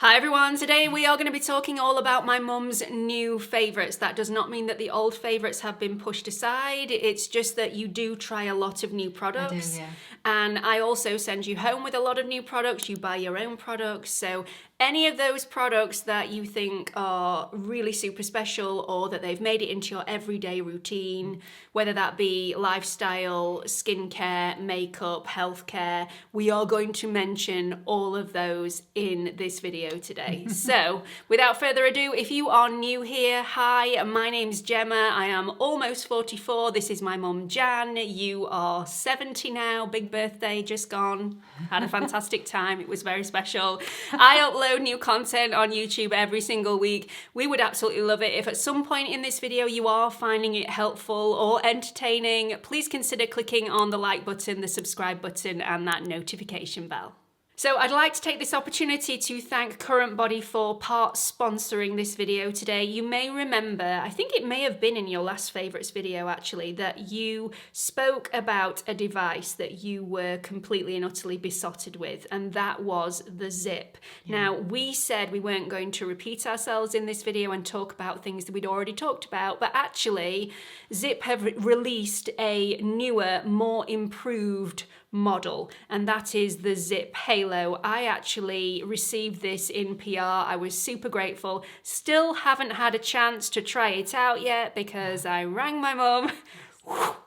Hi everyone, today we are going to be talking all about my mum's new favourites. That does not mean that the old favourites have been pushed aside, it's just that you do try a lot of new products. I do, yeah. And I also send you home with a lot of new products, you buy your own products, so any of those products that you think are really super special or that they've made it into your everyday routine, whether that be lifestyle, skincare, makeup, healthcare, we are going to mention all of those in this video today. So without further ado, if you are new here, hi, my name's Gemma. I am almost 44. This is my mum Jan. You are 70 now, big birthday just gone. Had a fantastic time. It was very special. I upload new content on YouTube every single week. We would absolutely love it if at some point in this video you are finding it helpful or entertaining. Please consider clicking on the like button, the subscribe button, and that notification bell. So I'd like to take this opportunity to thank CURRENTBODY for part sponsoring this video today. You may remember, I think it may have been in your last favourites video actually, that you spoke about a device that you were completely and utterly besotted with, and that was the Zip. Yeah. Now, we said we weren't going to repeat ourselves in this video and talk about things that we'd already talked about, but actually Zip have released a newer, more improved model, and that is the Zip Halo. I actually received this in PR. I was super grateful. Still haven't had a chance to try it out yet because I rang my mum.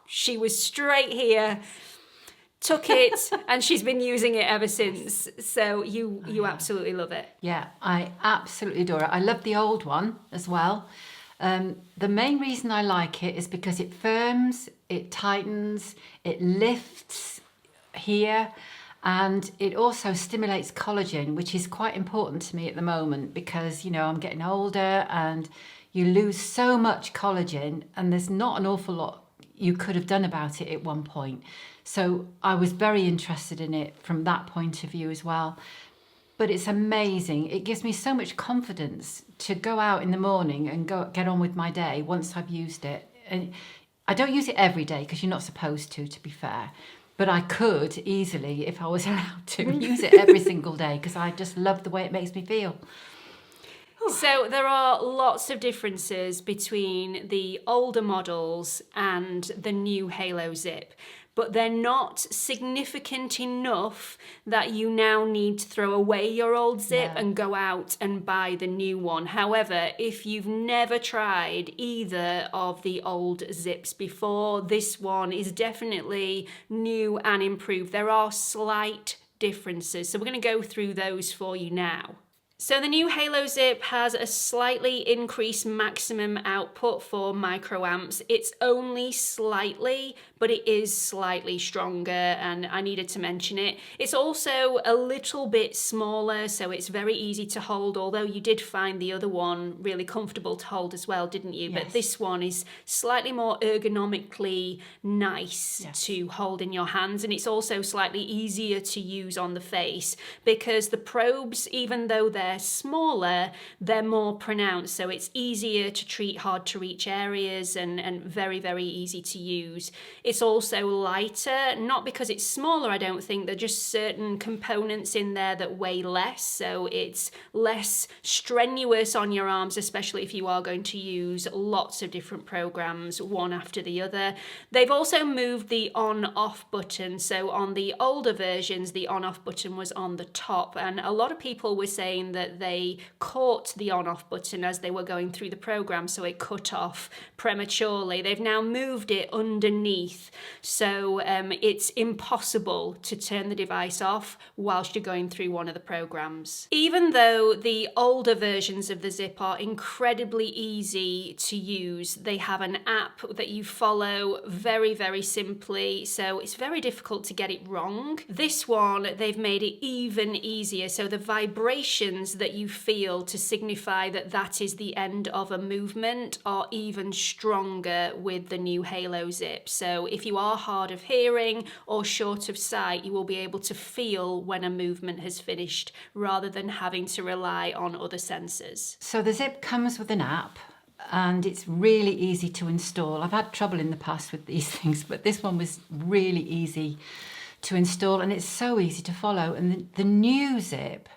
She was straight here, took it, and she's been using it ever since. So you absolutely love it. Yeah, I absolutely adore it. I love the old one as well. The main reason I like it is because it firms, it tightens, it lifts here, and it also stimulates collagen, which is quite important to me at the moment because, you know, I'm getting older and you lose so much collagen and there's not an awful lot you could have done about it at one point. So I was very interested in it from that point of view as well. But it's amazing. It gives me so much confidence to go out in the morning and get on with my day once I've used it. And I don't use it every day because you're not supposed to be fair. But I could easily, if I was allowed to, use it every single day because I just love the way it makes me feel. So there are lots of differences between the older models and the new Halo Zip, but they're not significant enough that you now need to throw away your old Zip and go out and buy the new one. However, if you've never tried either of the old Zips before, this one is definitely new and improved. There are slight differences, so we're going to go through those for you now. So the new Halo Zip has a slightly increased maximum output for microamps. It's only slightly, but it is slightly stronger, and I needed to mention it. It's also a little bit smaller, so it's very easy to hold, although you did find the other one really comfortable to hold as well, didn't you? Yes. But this one is slightly more ergonomically nice to hold in your hands, and it's also slightly easier to use on the face because the probes, even though they're smaller, they're more pronounced, so it's easier to treat hard to reach areas and very, very easy to use. It's also lighter, not because it's smaller, I don't think, there are just certain components in there that weigh less, so it's less strenuous on your arms, especially if you are going to use lots of different programs one after the other. They've also moved the on-off button, so on the older versions the on-off button was on the top, and a lot of people were saying that they caught the on-off button as they were going through the program, so it cut off prematurely. They've now moved it underneath, so it's impossible to turn the device off whilst you're going through one of the programs. Even though the older versions of the Zip are incredibly easy to use, they have an app that you follow very, very simply, so it's very difficult to get it wrong. This one, they've made it even easier, so the vibrations that you feel to signify that that is the end of a movement are even stronger with the new Halo Zip. So if you are hard of hearing or short of sight, you will be able to feel when a movement has finished rather than having to rely on other sensors. So the Zip comes with an app and it's really easy to install. I've had trouble in the past with these things, but this one was really easy to install and it's so easy to follow. And the new Zip,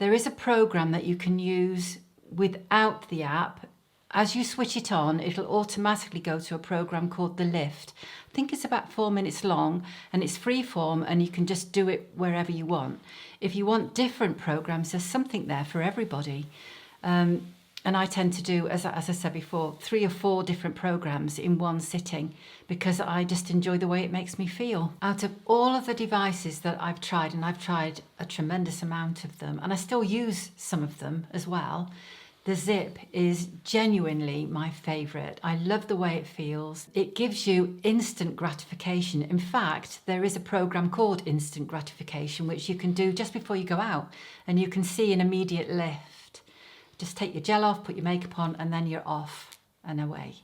there is a program that you can use without the app. As you switch it on, it'll automatically go to a program called The Lift. I think it's about 4 minutes long, and it's freeform, and you can just do it wherever you want. If you want different programs, there's something there for everybody. And I tend to do, as I said before, 3 or 4 different programs in one sitting because I just enjoy the way it makes me feel. Out of all of the devices that I've tried, and I've tried a tremendous amount of them, and I still use some of them as well, the Zip is genuinely my favourite. I love the way it feels. It gives you instant gratification. In fact, there is a program called Instant Gratification, which you can do just before you go out, and you can see an immediate lift. Just take your gel off, put your makeup on, and then you're off and away.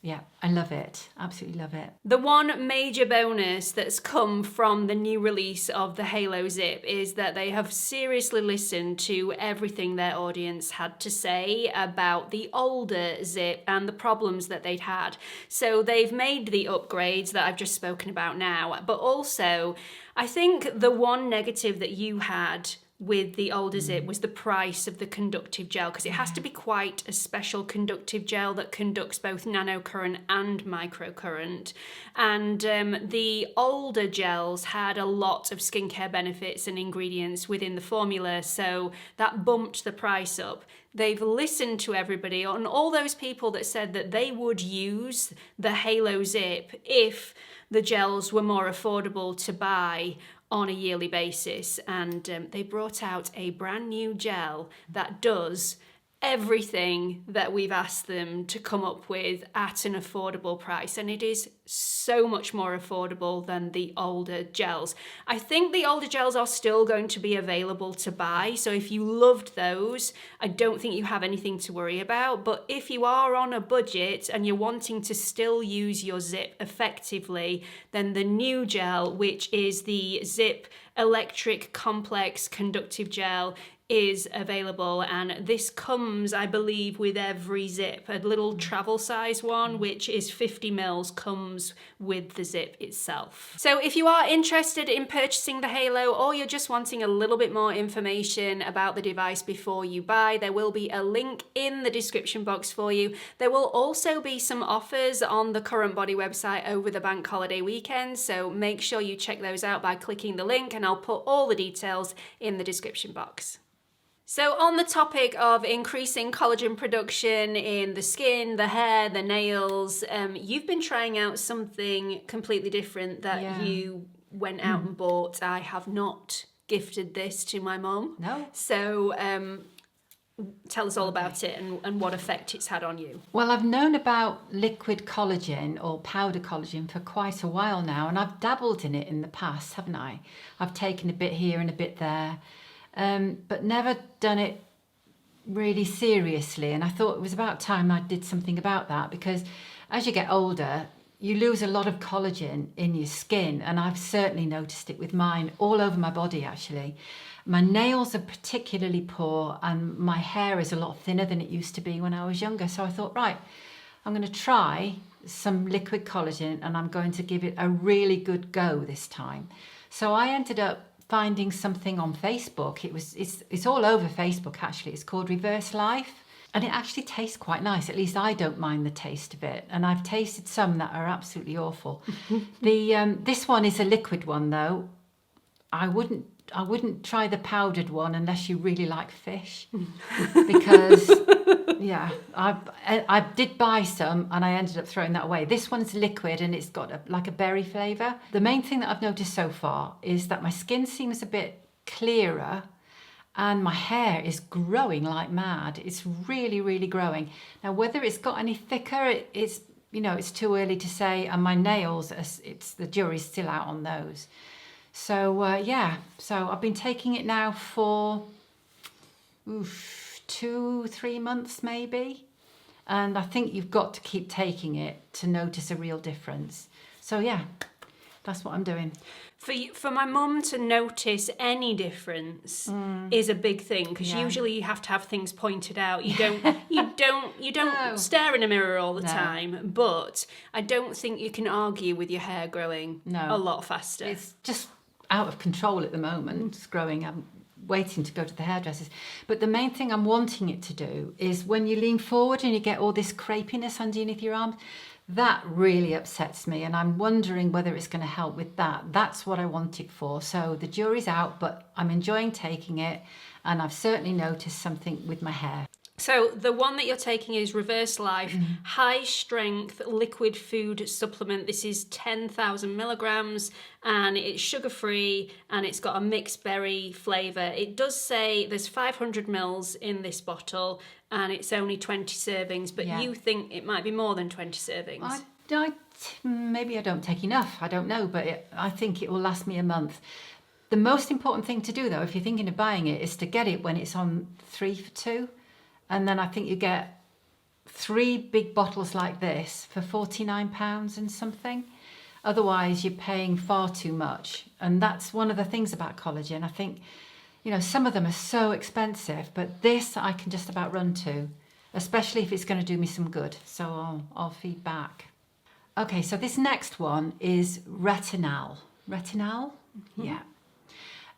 Yeah, I love it. Absolutely love it. The one major bonus that's come from the new release of the Halo Zip is that they have seriously listened to everything their audience had to say about the older Zip and the problems that they'd had. So they've made the upgrades that I've just spoken about now, but also I think the one negative that you had with the older Zip was the price of the conductive gel, because it has to be quite a special conductive gel that conducts both nanocurrent and microcurrent. And the older gels had a lot of skincare benefits and ingredients within the formula, so that bumped the price up. They've listened to everybody, and all those people that said that they would use the Halo Zip if the gels were more affordable to buy on a yearly basis, and they brought out a brand new gel that does everything that we've asked them to come up with at an affordable price, and it is so much more affordable than the older gels. I think the older gels are still going to be available to buy, so if you loved those, I don't think you have anything to worry about. But if you are on a budget and you're wanting to still use your Zip effectively, then the new gel, which is the Zip Electric Complex Conductive Gel, is available, and this comes, I believe, with every Zip. A little travel size one, which is 50 mils, comes with the Zip itself. So if you are interested in purchasing the Halo, or you're just wanting a little bit more information about the device before you buy, there will be a link in the description box for you. There will also be some offers on the CURRENTBODY website over the bank holiday weekend, so make sure you check those out by clicking the link, and I'll put all the details in the description box. So on the topic of increasing collagen production in the skin, the hair, the nails, you've been trying out something completely different that you went out and bought. I have not gifted this to my mum. No. So tell us all about it and what effect it's had on you. Well, I've known about liquid collagen or powder collagen for quite a while now, and I've dabbled in it in the past, haven't I? I've taken a bit here and a bit there. But never done it really seriously, and I thought it was about time I did something about that, because as you get older you lose a lot of collagen in your skin, and I've certainly noticed it with mine all over my body actually. My nails are particularly poor, and my hair is a lot thinner than it used to be when I was younger, so I thought, right, I'm going to try some liquid collagen and I'm going to give it a really good go this time. So I ended up finding something on Facebook. It's all over Facebook actually. It's called Reverse Life, and it actually tastes quite nice. At least I don't mind the taste of it, and I've tasted some that are absolutely awful. This one is a liquid one though. I wouldn't try the powdered one unless you really like fish, because yeah, I did buy some and I ended up throwing that away. This one's liquid and it's got like a berry flavour. The main thing that I've noticed so far is that my skin seems a bit clearer and my hair is growing like mad. It's really, really growing. Now, whether it's got any thicker, it's too early to say, and my nails, the jury's still out on those. So so I've been taking it now for 2-3 months maybe, and I think you've got to keep taking it to notice a real difference. So yeah, that's what I'm doing. For my mum to notice any difference is a big thing, because usually you have to have things pointed out. You don't stare in a mirror all the time, but I don't think you can argue with your hair growing a lot faster. It's just out of control at the moment. It's growing waiting to go to the hairdressers. But the main thing I'm wanting it to do is when you lean forward and you get all this crepiness underneath your arms, that really upsets me, and I'm wondering whether it's going to help with that. That's what I want it for. So the jury's out, but I'm enjoying taking it, and I've certainly noticed something with my hair. So the one that you're taking is Reverse Life High Strength Liquid Food Supplement. This is 10,000 milligrams and it's sugar-free and it's got a mixed berry flavour. It does say there's 500 mils in this bottle and it's only 20 servings, but you think it might be more than 20 servings. Maybe I don't take enough, I don't know, but I think it will last me a month. The most important thing to do though, if you're thinking of buying it, is to get it when it's on 3 for 2. And then I think you get 3 big bottles like this for £49 and something. Otherwise, you're paying far too much. And that's one of the things about collagen. I think, you know, some of them are so expensive, but this I can just about run to, especially if it's going to do me some good. So I'll feed back. Okay, so this next one is retinol. Retinol? Yeah.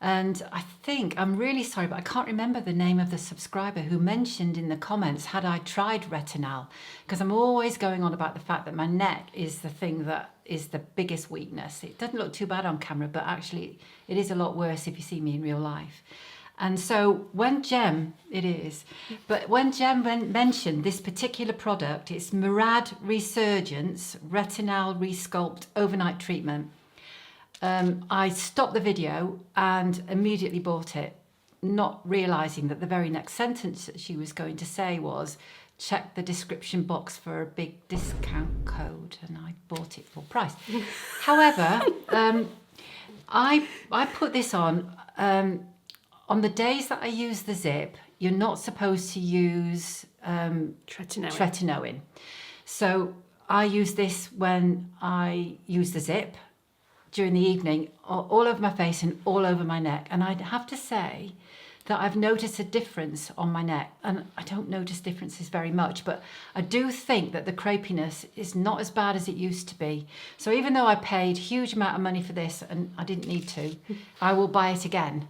And I think, I'm really sorry, but I can't remember the name of the subscriber who mentioned in the comments, had I tried retinol? Because I'm always going on about the fact that my neck is the thing that is the biggest weakness. It doesn't look too bad on camera, but actually it is a lot worse if you see me in real life. And so when Gem mentioned this particular product, it's Murad Resurgence Retinol Resculpt Overnight Treatment. I stopped the video and immediately bought it, not realising that the very next sentence that she was going to say was, check the description box for a big discount code, and I bought it full price. However, I put this on the days that I use the zip. You're not supposed to use tretinoin. So I use this when I use the zip during the evening, all over my face and all over my neck. And I'd have to say that I've noticed a difference on my neck. And I don't notice differences very much, but I do think that the crepiness is not as bad as it used to be. So even though I paid a huge amount of money for this, and I didn't need to, I will buy it again.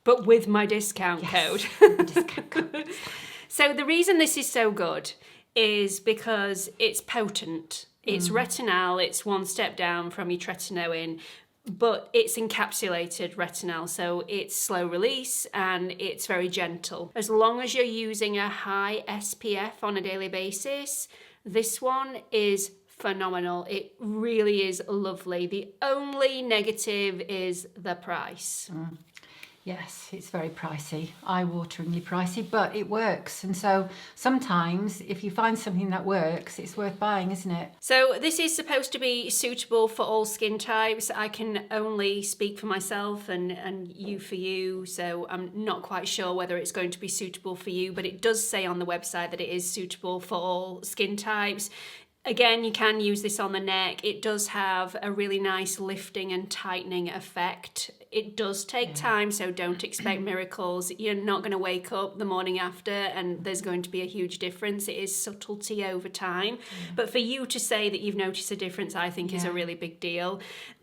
But with my discount code. Discount code. So the reason this is so good is because it's potent. It's retinol, it's one step down from your tretinoin, but it's encapsulated retinol, so it's slow release and it's very gentle. As long as you're using a high SPF on a daily basis, this one is phenomenal. It really is lovely. The only negative is the price. Yes, it's very pricey, eye-wateringly pricey, but it works. And so sometimes if you find something that works, it's worth buying, isn't it? So this is supposed to be suitable for all skin types. I can only speak for myself and you for you, so I'm not quite sure whether it's going to be suitable for you, but it does say on the website that it is suitable for all skin types. Again, you can use this on the neck. It does have a really nice lifting and tightening effect. It does take time, so don't expect miracles. You're not going to wake up the morning after and there's going to be a huge difference. It is subtlety over time. But for you to say that you've noticed a difference, I think is a really big deal.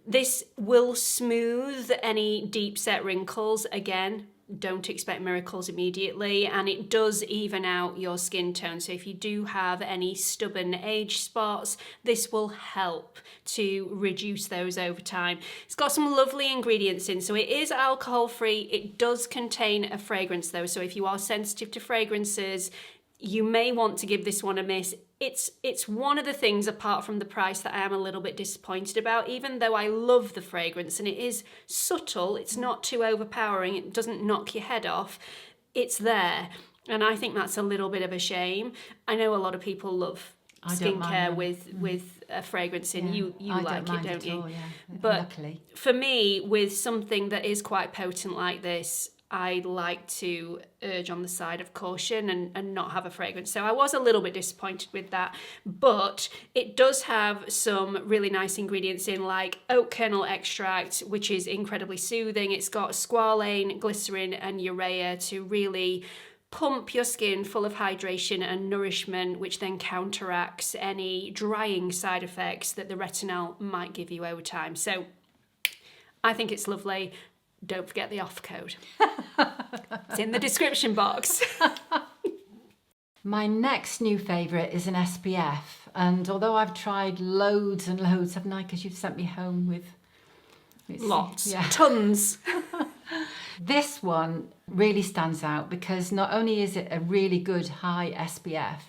This will smooth any deep set wrinkles. Again, don't expect miracles immediately, and it does even out your skin tone. So if you do have any stubborn age spots, this will help to reduce those over time. It's got some lovely ingredients in, so it is alcohol free. It does contain a fragrance though, so if you are sensitive to fragrances, you may want to give this one a miss. It's one of the things, apart from the price, that I am a little bit disappointed about, even though I love the fragrance and it is subtle, it's not too overpowering, it doesn't knock your head off, it's there. And I think that's a little bit of a shame. I know a lot of people love skincare with a fragrance in. You like it, don't you? But luckily, for me, with something that is quite potent like this, I like to urge on the side of caution and not have a fragrance. So I was a little bit disappointed with that, but it does have some really nice ingredients in, like oat kernel extract, which is incredibly soothing. It's got squalane, glycerin and urea to really pump your skin full of hydration and nourishment, which then counteracts any drying side effects that the retinol might give you over time. So I think it's lovely. don't forget the off code. It's in the description box. My next new favourite is an SPF, and although I've tried loads and loads, haven't I? Because you've sent me home with Lots. Yeah. Tons. This one really stands out because not only is it a really good high SPF,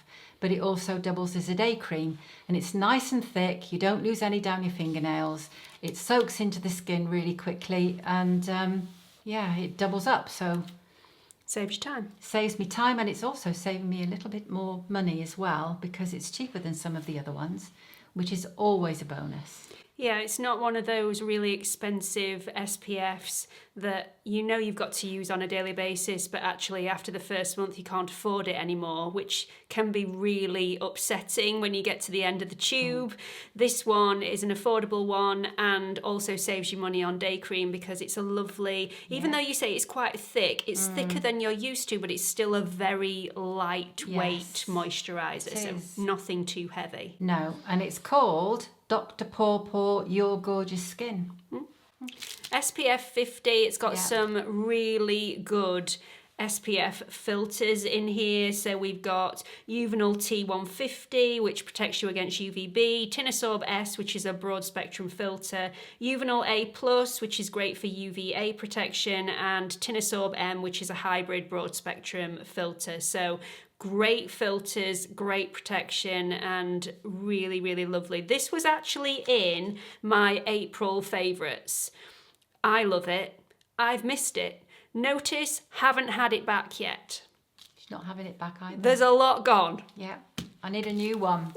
but it also doubles as a day cream, and it's nice and thick. You don't lose any down your fingernails. It soaks into the skin really quickly, and yeah, it doubles up. So Saves you time. saves me time, and it's also saving me a little bit more money as well because it's cheaper than some of the other ones, which is always a bonus. Yeah, it's not one of those really expensive SPFs that you know you've got to use on a daily basis, but actually after the first month you can't afford it anymore, which can be really upsetting when you get to the end of the tube. This one is an affordable one and also saves you money on day cream because it's a lovely, even though you say it's quite thick, it's thicker than you're used to, but it's still a very lightweight moisturiser, so nothing too heavy. No, and it's called Dr. Paw Your Gorgeous Skin. SPF 50, it's got some really good SPF filters in here. So we've got Juvenile T150, which protects you against UVB, Tinosorb S, which is a broad spectrum filter, Juvenile A+, which is great for UVA protection, and Tinosorb M, which is a hybrid broad spectrum filter. So great filters, great protection, and really, really lovely. This was actually in my April favourites. I love it. I've missed it. Notice, haven't had it back yet. She's not having it back either. There's a lot gone. Yeah, I need a new one.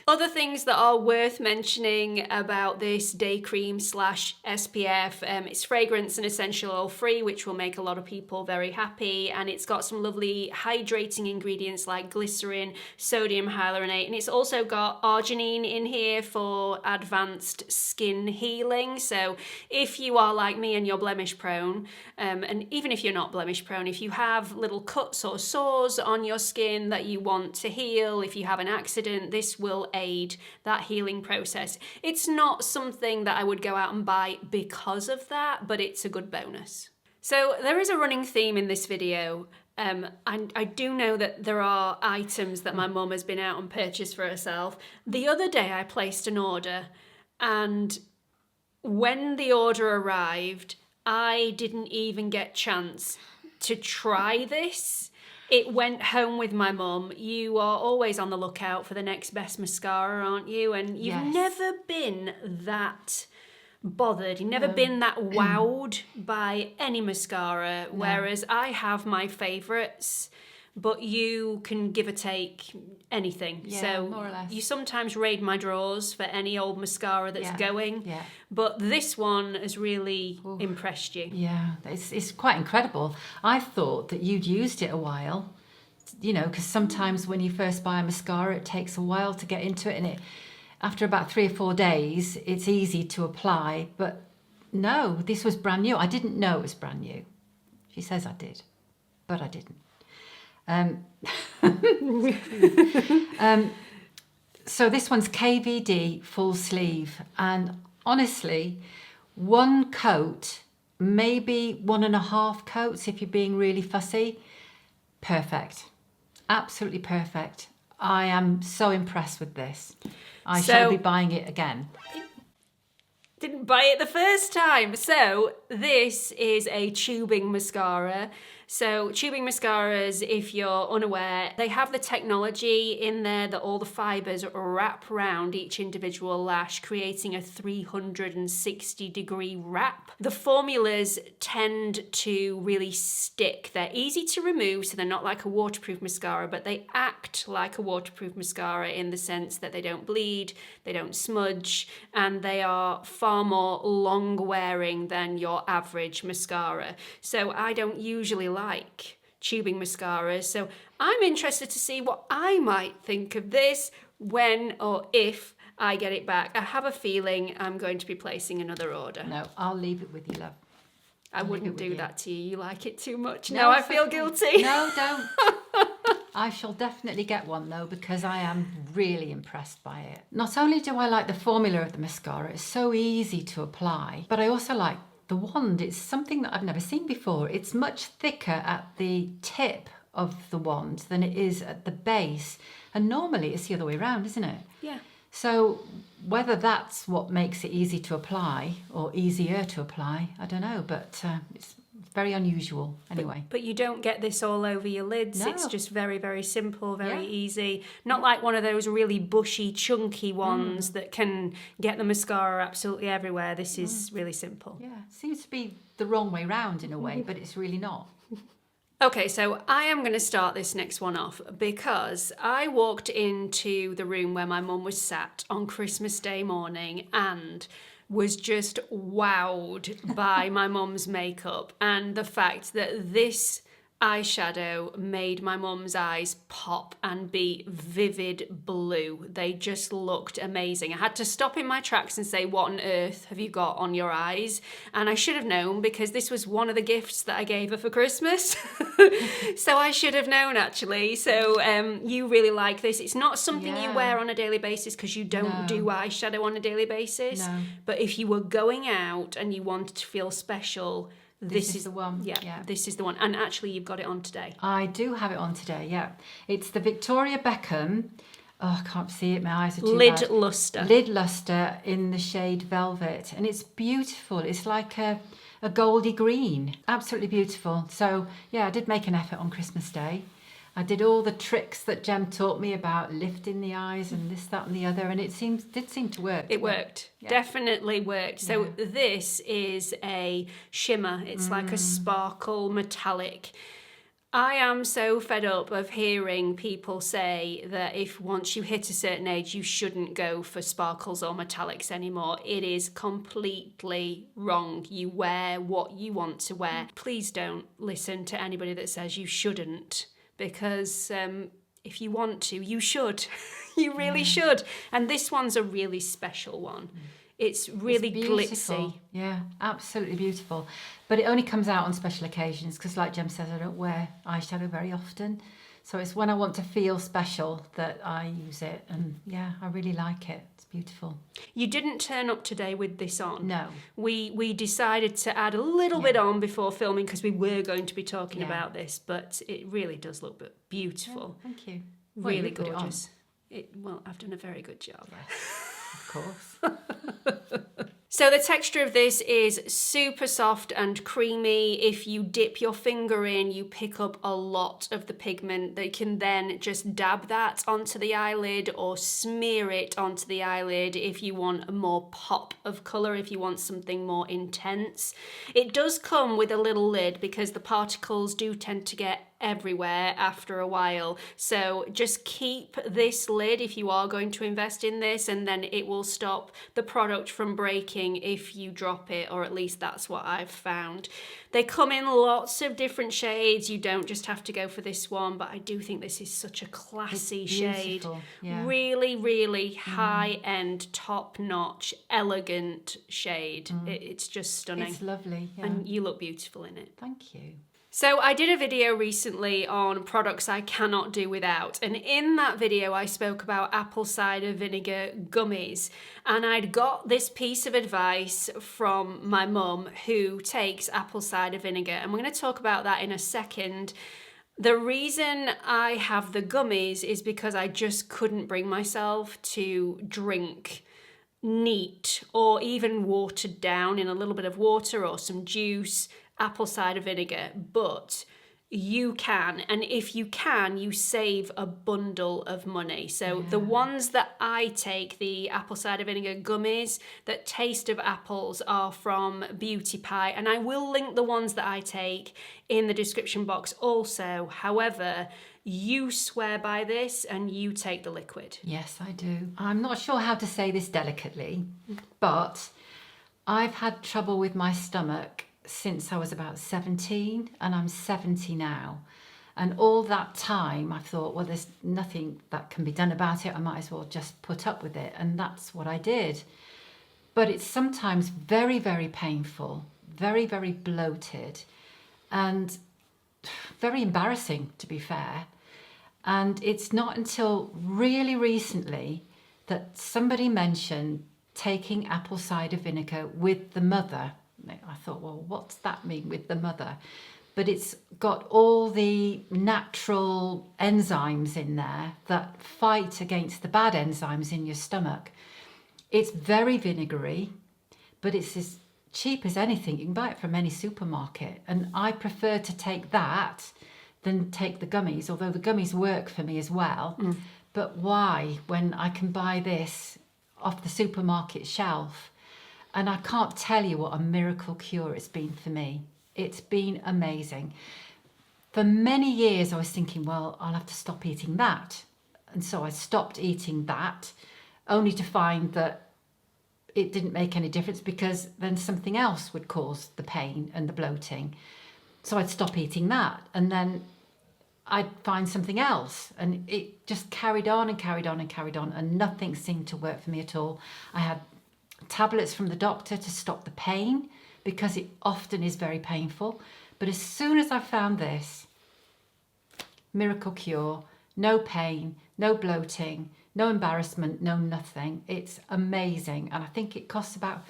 Other things that are worth mentioning about this day cream slash SPF, it's fragrance and essential oil free, which will make a lot of people very happy. And it's got some lovely hydrating ingredients like glycerin, sodium hyaluronate, and it's also got arginine in here for advanced skin healing. So if you are like me and you're blemish prone, and even if you're not blemish prone, if you have little cuts or sores on your skin that you want to heal, if you have an accident, this will aid that healing process. It's not something that I would go out and buy because of that, but it's a good bonus. So there is a running theme in this video. I do know that there are items that my mum has been out and purchased for herself. The other day I placed an order, and when the order arrived, I didn't even get a chance to try this. It went home with my mum. You are always on the lookout for the next best mascara, aren't you? And you've never been that bothered. You've never been that wowed by any mascara, whereas I have my favourites, but you can give or take anything. Yeah, so more or less. you sometimes raid my drawers for any old mascara that's going. Yeah. But this one has really impressed you. Yeah, it's quite incredible. I thought that you'd used it a while, you know, because sometimes when you first buy a mascara, it takes a while to get into it, and after about 3 or 4 days, it's easy to apply. But no, this was brand new. I didn't know it was brand new. She says I did, but I didn't. So this one's KVD full sleeve, and honestly, one coat, maybe 1.5 coats if you're being really fussy, perfect, absolutely perfect. I am so impressed with this. I shall be buying it again. Didn't buy it the first time. So this is a tubing mascara. So tubing mascaras, if you're unaware, they have the technology in there that all the fibres wrap around each individual lash, creating a 360-degree wrap. The formulas tend to really stick. They're easy to remove, so they're not like a waterproof mascara, but they act like a waterproof mascara in the sense that they don't bleed, they don't smudge, and they are far more long-wearing than your average mascara. So I don't usually like tubing mascaras, so I'm interested to see what I might think of this when or if I get it back. I have a feeling I'm going to be placing another order. No, I'll leave it with you, love. I wouldn't do that to you. You like it too much. No, Now I feel guilty. No, don't. I shall definitely get one though, because I am really impressed by it. Not only do I like the formula of the mascara, it's so easy to apply, but I also like the wand. It's something that I've never seen before. It's much thicker at the tip of the wand than it is at the base. And normally it's the other way around, isn't it? Yeah. So whether that's what makes it easy to apply or easier to apply, I don't know, but it's very unusual anyway. But you don't get this all over your lids. No. It's just very, very simple, very Yeah. easy. Not like one of those really bushy, chunky ones that can get the mascara absolutely everywhere. This is really simple. Yeah, seems to be the wrong way round in a way, but it's really not. Okay, so I am going to start this next one off because I walked into the room where my mum was sat on Christmas Day morning and was just wowed by my mum's makeup and the fact that this eyeshadow made my mum's eyes pop and be vivid blue. They just looked amazing. I had to stop in my tracks and say, what on earth have you got on your eyes? And I should have known because this was one of the gifts that I gave her for Christmas. So I should have known actually. So you really like this. It's not something you Yeah. wear on a daily basis because you don't No. do eyeshadow on a daily basis. No. But if you were going out and you wanted to feel special, this is the one. Yeah, Yeah. this is the one. And actually, you've got it on today. I do have it on today, yeah. It's the Victoria Beckham, oh, I can't see it, my eyes are too Lid bad. luster. Lid Luster in the shade Velvet. And it's beautiful. It's like a goldy green. Absolutely beautiful. So, yeah, I did make an effort on Christmas Day. I did all the tricks that Jem taught me about lifting the eyes and this, that and the other. And it did seem to work. It worked. Yeah. Definitely worked. So this is a shimmer. It's like a sparkle metallic. I am so fed up of hearing people say that if once you hit a certain age, you shouldn't go for sparkles or metallics anymore. It is completely wrong. You wear what you want to wear. Please don't listen to anybody that says you shouldn't, because if you want to, you should. You really should. And this one's a really special one. It's really Beautiful. glitzy. Yeah, absolutely beautiful. But it only comes out on special occasions because, like Jem says, I don't wear eyeshadow very often. So it's when I want to feel special that I use it. And yeah, I really like it. It's beautiful. You didn't turn up today with this on. No. We decided to add a little bit on before filming because we were going to be talking Yeah. about this, but it really does look beautiful. Thank you. Well, Really you put it on, gorgeous. Well, I've done a very good job. of course. So the texture of this is super soft and creamy. If you dip your finger in, you pick up a lot of the pigment. They can then just dab that onto the eyelid or smear it onto the eyelid if you want a more pop of colour, if you want something more intense. It does come with a little lid because the particles do tend to get everywhere after a while, so just keep this lid if you are going to invest in this, and then it will stop the product from breaking if you drop it, or at least that's what I've found. They come in lots of different shades. You don't just have to go for this one, but I do think this is such a classy shade. Yeah. Really, really high-end, top-notch, elegant shade. It's just stunning. It's lovely. Yeah. And you look beautiful in it. Thank you. So I did a video recently on products I cannot do without, and in that video I spoke about apple cider vinegar gummies, and I'd got this piece of advice from my mum who takes apple cider vinegar, and we're going to talk about that in a second. The reason I have the gummies is because I just couldn't bring myself to drink neat or even watered down in a little bit of water or some juice apple cider vinegar, but you can, and if you can, you save a bundle of money. So the ones that I take, the apple cider vinegar gummies that taste of apples, are from Beauty Pie, and I will link the ones that I take in the description box also. However, you swear by this and you take the liquid. Yes, I do. I'm not sure how to say this delicately, but I've had trouble with my stomach since I was about 17, and I'm 70 now. And all that time I thought, well, there's nothing that can be done about it. I might as well just put up with it. And that's what I did. But it's sometimes very, very painful, very, very bloated, and very embarrassing, to be fair. And it's not until really recently that somebody mentioned taking apple cider vinegar with the mother. I thought, well, what's that mean with the mother? But it's got all the natural enzymes in there that fight against the bad enzymes in your stomach. It's very vinegary, but it's as cheap as anything. You can buy it from any supermarket. And I prefer to take that than take the gummies, although the gummies work for me as well. But why, when I can buy this off the supermarket shelf? And I can't tell you what a miracle cure it's been for me. It's been amazing. For many years, I was thinking, well, I'll have to stop eating that. And so I stopped eating that, only to find that it didn't make any difference because then something else would cause the pain and the bloating. So I'd stop eating that. And then I'd find something else. And it just carried on and carried on and carried on. And nothing seemed to work for me at all. I had tablets from the doctor to stop the pain, because it often is very painful. But as soon as I found this miracle cure, no pain, no bloating, no embarrassment, no nothing, it's amazing. And I think it costs about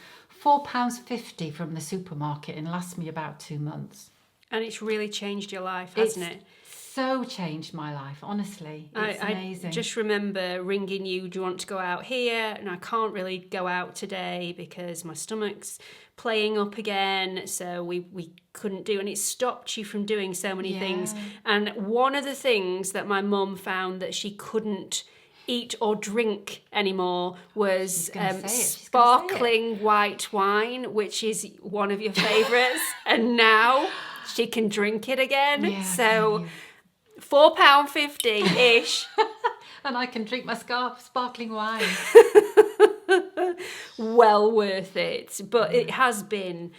£4.50 from the supermarket and lasts me about 2 months. And it's really changed your life, hasn't it? So changed my life, honestly. It's amazing. I just remember ringing you, do you want to go out here? And I can't really go out today because my stomach's playing up again, so we couldn't do, and it stopped you from doing so many things. And one of the things that my mum found that she couldn't eat or drink anymore was sparkling white wine, which is one of your favourites. And now she can drink it again. So £4.50-ish. And I can drink my sparkling wine. Well worth it. But it has been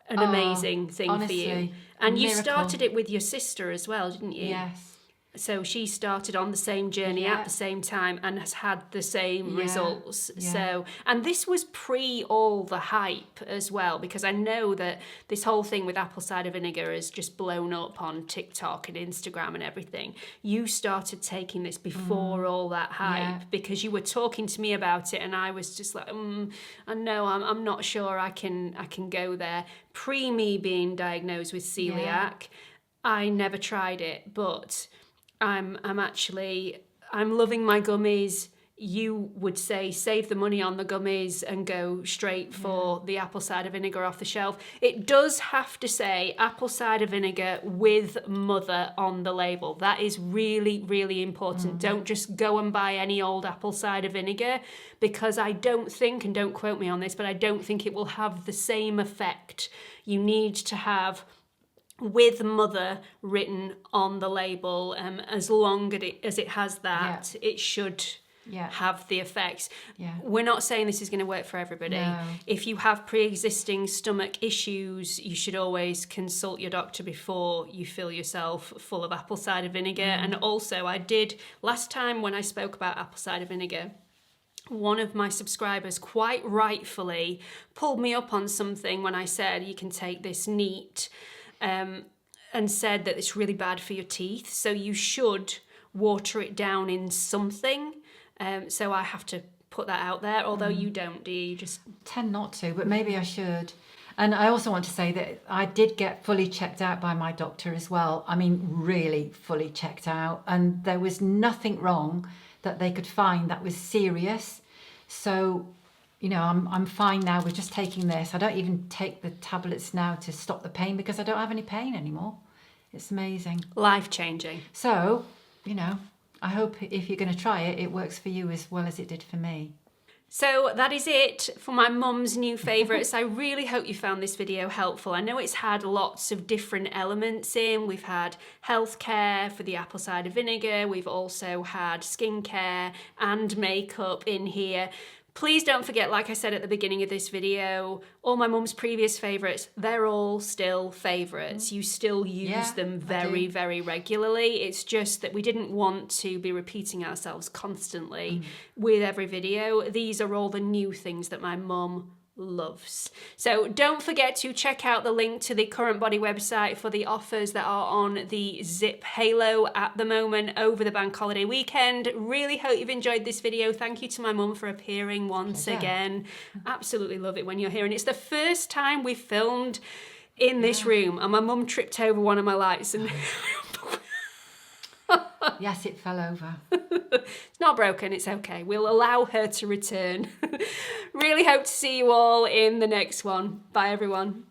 an amazing thing, honestly, for you. And you started it with your sister as well, didn't you? Yes. So she started on the same journey at the same time and has had the same results. So, and this was pre all the hype as well, because I know that this whole thing with apple cider vinegar has just blown up on TikTok and Instagram and everything. You started taking this before all that hype because you were talking to me about it, and I was just like, I know I'm not sure I can go there. Pre me being diagnosed with celiac, I never tried it, but I'm loving my gummies. You would say save the money on the gummies and go straight for the apple cider vinegar off the shelf. It does have to say apple cider vinegar with mother on the label. That is really, really important. Don't just go and buy any old apple cider vinegar, because I don't think, and don't quote me on this, but I don't think it will have the same effect. You need to have with mother written on the label. As long as it has that, it should have the effects. We're not saying this is going to work for everybody. No. If you have pre-existing stomach issues, you should always consult your doctor before you fill yourself full of apple cider vinegar. And also, I did last time when I spoke about apple cider vinegar, one of my subscribers quite rightfully pulled me up on something when I said you can take this neat, and said that it's really bad for your teeth, so you should water it down in something. So I have to put that out there, although you don't, do you? You just tend not to, but maybe I should. And I also want to say that I did get fully checked out by my doctor as well. I mean, really fully checked out, and there was nothing wrong that they could find that was serious. So, you know, I'm fine now with just taking this. I don't even take the tablets now to stop the pain because I don't have any pain anymore. It's amazing. Life-changing. So, you know, I hope if you're going to try it, it works for you as well as it did for me. So that is it for my mum's new favourites. I really hope you found this video helpful. I know it's had lots of different elements in. We've had healthcare for the apple cider vinegar. We've also had skincare and makeup in here. Please don't forget, like I said at the beginning of this video, all my mum's previous favourites, they're all still favourites. You still use them very, very regularly. It's just that we didn't want to be repeating ourselves constantly with every video. These are all the new things that my mum loves. So don't forget to check out the link to the Current Body website for the offers that are on the Zip Halo at the moment over the bank holiday weekend. Really hope you've enjoyed this video. Thank you to my mum for appearing once again. Absolutely love it when you're here. And it's the first time we filmed in this room, and my mum tripped over one of my lights and Yes, it fell over. it's not broken, it's okay. We'll allow her to return. Really hope to see you all in the next one. Bye everyone.